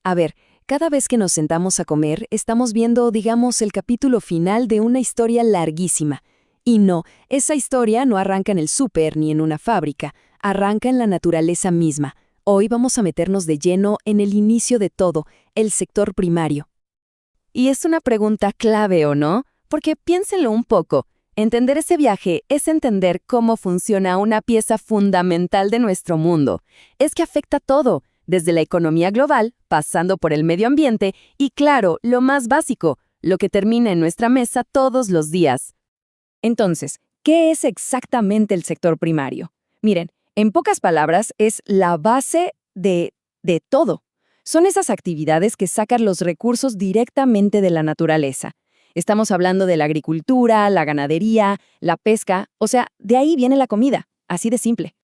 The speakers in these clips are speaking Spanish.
A ver, cada vez que nos sentamos a comer, estamos viendo, digamos, el capítulo final de una historia larguísima. Y no, esa historia no arranca en el súper ni en una fábrica, arranca en la naturaleza misma. Hoy vamos a meternos de lleno en el inicio de todo, el sector primario. Y es una pregunta clave, ¿o no? Porque piénsenlo un poco. Entender ese viaje es entender cómo funciona una pieza fundamental de nuestro mundo. Es que afecta todo, desde la economía global, pasando por el medio ambiente y, claro, lo más básico, lo que termina en nuestra mesa todos los días. Entonces, ¿qué es exactamente el sector primario? Miren, en pocas palabras, es la base de todo. Son esas actividades que sacan los recursos directamente de la naturaleza. Estamos hablando de la agricultura, la ganadería, la pesca, o sea, de ahí viene la comida, así de simple.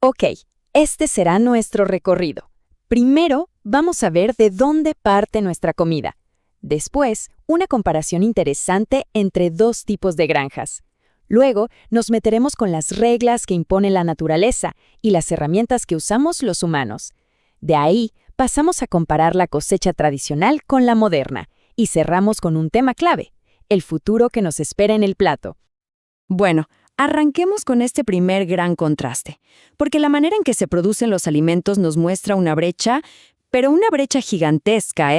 Ok, este será nuestro recorrido. Primero, vamos a ver de dónde parte nuestra comida. Después, una comparación interesante entre dos tipos de granjas. Luego, nos meteremos con las reglas que impone la naturaleza y las herramientas que usamos los humanos. De ahí, pasamos a comparar la cosecha tradicional con la moderna y cerramos con un tema clave, el futuro que nos espera en el plato. Bueno, arranquemos con este primer gran contraste, porque la manera en que se producen los alimentos nos muestra una brecha, pero una brecha gigantesca,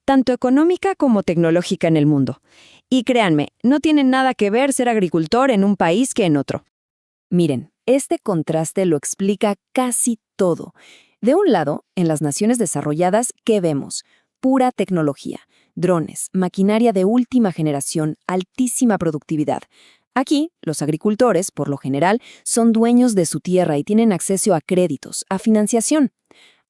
tanto económica como tecnológica en el mundo. Y créanme, no tiene nada que ver ser agricultor en un país que en otro. Miren, este contraste lo explica casi todo. De un lado, en las naciones desarrolladas, ¿qué vemos? Pura tecnología, drones, maquinaria de última generación, altísima productividad. Aquí, los agricultores, por lo general, son dueños de su tierra y tienen acceso a créditos, a financiación.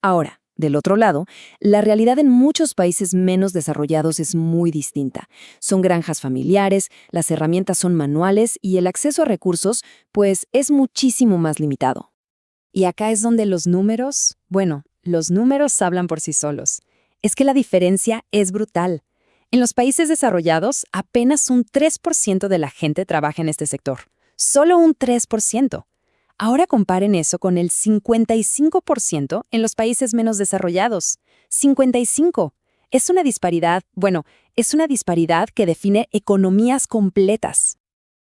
Ahora, del otro lado, la realidad en muchos países menos desarrollados es muy distinta. Son granjas familiares, las herramientas son manuales y el acceso a recursos, pues, es muchísimo más limitado. Y acá es donde los números hablan por sí solos. Es que la diferencia es brutal. En los países desarrollados, apenas un 3% de la gente trabaja en este sector. Solo un 3%. Ahora comparen eso con el 55% en los países menos desarrollados. 55. Es una disparidad que define economías completas.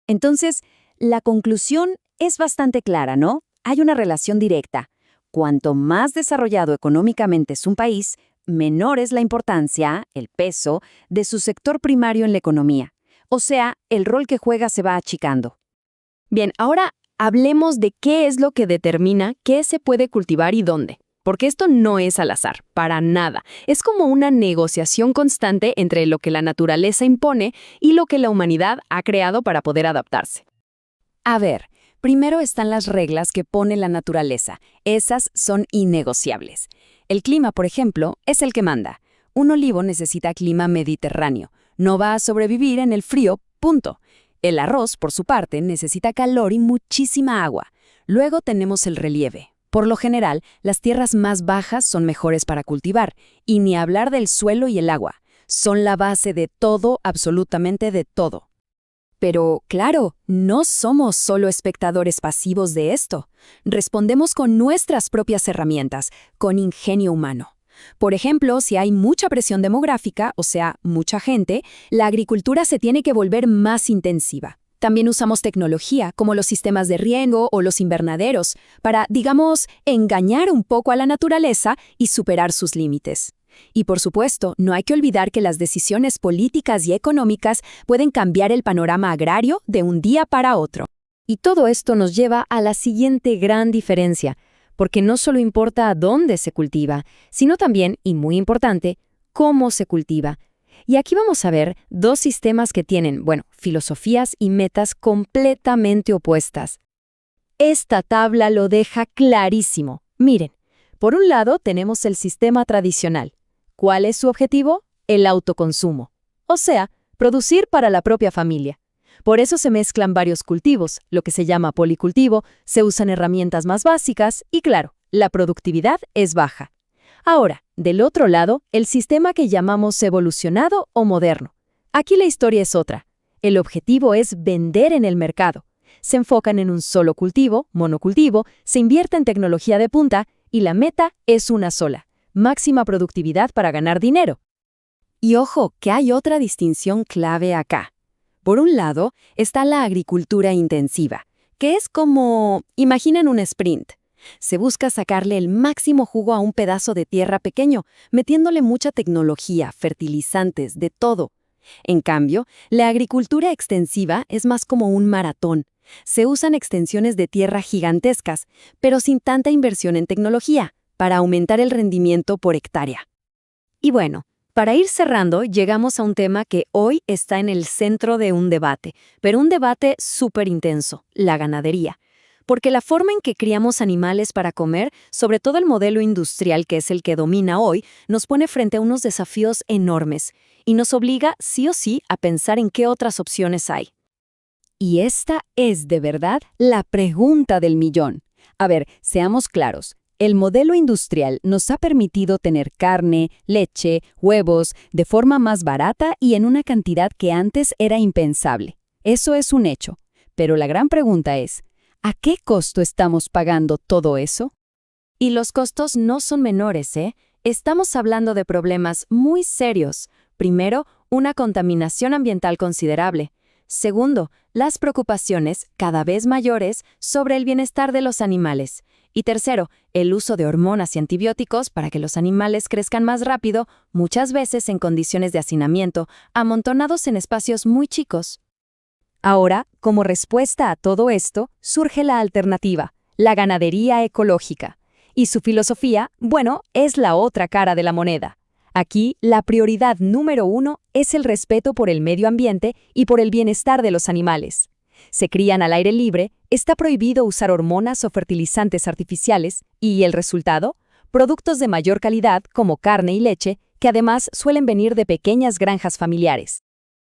Entonces, la conclusión es bastante clara, ¿no? Hay una relación directa. Cuanto más desarrollado económicamente es un país, menor es la importancia, el peso, de su sector primario en la economía. O sea, el rol que juega se va achicando. Bien, ahora hablemos de qué es lo que determina qué se puede cultivar y dónde. Porque esto no es al azar, para nada. Es como una negociación constante entre lo que la naturaleza impone y lo que la humanidad ha creado para poder adaptarse. A ver, primero están las reglas que pone la naturaleza. Esas son innegociables. El clima, por ejemplo, es el que manda. Un olivo necesita clima mediterráneo. No va a sobrevivir en el frío, punto. El arroz, por su parte, necesita calor y muchísima agua. Luego tenemos el relieve. Por lo general, las tierras más bajas son mejores para cultivar, y ni hablar del suelo y el agua. Son la base de todo, absolutamente de todo. Pero, claro, no somos solo espectadores pasivos de esto. Respondemos con nuestras propias herramientas, con ingenio humano. Por ejemplo, si hay mucha presión demográfica, o sea, mucha gente, la agricultura se tiene que volver más intensiva. También usamos tecnología, como los sistemas de riego o los invernaderos, para, digamos, engañar un poco a la naturaleza y superar sus límites. Y por supuesto, no hay que olvidar que las decisiones políticas y económicas pueden cambiar el panorama agrario de un día para otro. Y todo esto nos lleva a la siguiente gran diferencia, porque no solo importa dónde se cultiva, sino también, y muy importante, cómo se cultiva. Y aquí vamos a ver dos sistemas que tienen, filosofías y metas completamente opuestas. Esta tabla lo deja clarísimo. Miren, por un lado tenemos el sistema tradicional. ¿Cuál es su objetivo? El autoconsumo. O sea, producir para la propia familia. Por eso se mezclan varios cultivos, lo que se llama policultivo, se usan herramientas más básicas y, claro, la productividad es baja. Ahora, del otro lado, el sistema que llamamos evolucionado o moderno. Aquí la historia es otra. El objetivo es vender en el mercado. Se enfocan en un solo cultivo, monocultivo, se invierte en tecnología de punta y la meta es una sola: máxima productividad para ganar dinero. Y ojo, que hay otra distinción clave acá. Por un lado, está la agricultura intensiva, que es como, imaginen un sprint. Se busca sacarle el máximo jugo a un pedazo de tierra pequeño, metiéndole mucha tecnología, fertilizantes, de todo. En cambio, la agricultura extensiva es más como un maratón. Se usan extensiones de tierra gigantescas, pero sin tanta inversión en tecnología, para aumentar el rendimiento por hectárea. Y bueno, para ir cerrando, llegamos a un tema que hoy está en el centro de un debate, pero un debate súper intenso, la ganadería. Porque la forma en que criamos animales para comer, sobre todo el modelo industrial que es el que domina hoy, nos pone frente a unos desafíos enormes y nos obliga sí o sí a pensar en qué otras opciones hay. Y esta es, de verdad, la pregunta del millón. A ver, seamos claros. El modelo industrial nos ha permitido tener carne, leche, huevos, de forma más barata y en una cantidad que antes era impensable. Eso es un hecho. Pero la gran pregunta es, ¿a qué costo estamos pagando todo eso? Y los costos no son menores, ¿eh? Estamos hablando de problemas muy serios. Primero, una contaminación ambiental considerable. Segundo, las preocupaciones cada vez mayores sobre el bienestar de los animales. Y tercero, el uso de hormonas y antibióticos para que los animales crezcan más rápido, muchas veces en condiciones de hacinamiento, amontonados en espacios muy chicos. Ahora, como respuesta a todo esto, surge la alternativa, la ganadería ecológica. Y su filosofía, bueno, es la otra cara de la moneda. Aquí, la prioridad número 1 es el respeto por el medio ambiente y por el bienestar de los animales. Se crían al aire libre, está prohibido usar hormonas o fertilizantes artificiales y, el resultado, productos de mayor calidad como carne y leche, que además suelen venir de pequeñas granjas familiares.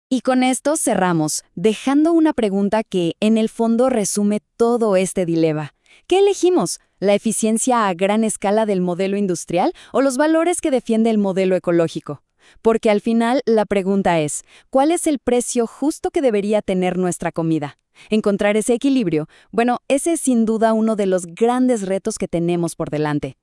Y con esto cerramos, dejando una pregunta que, en el fondo, resume todo este dilema. ¿Qué elegimos? ¿La eficiencia a gran escala del modelo industrial o los valores que defiende el modelo ecológico? Porque al final la pregunta es, ¿cuál es el precio justo que debería tener nuestra comida? Encontrar ese equilibrio, bueno, ese es sin duda uno de los grandes retos que tenemos por delante.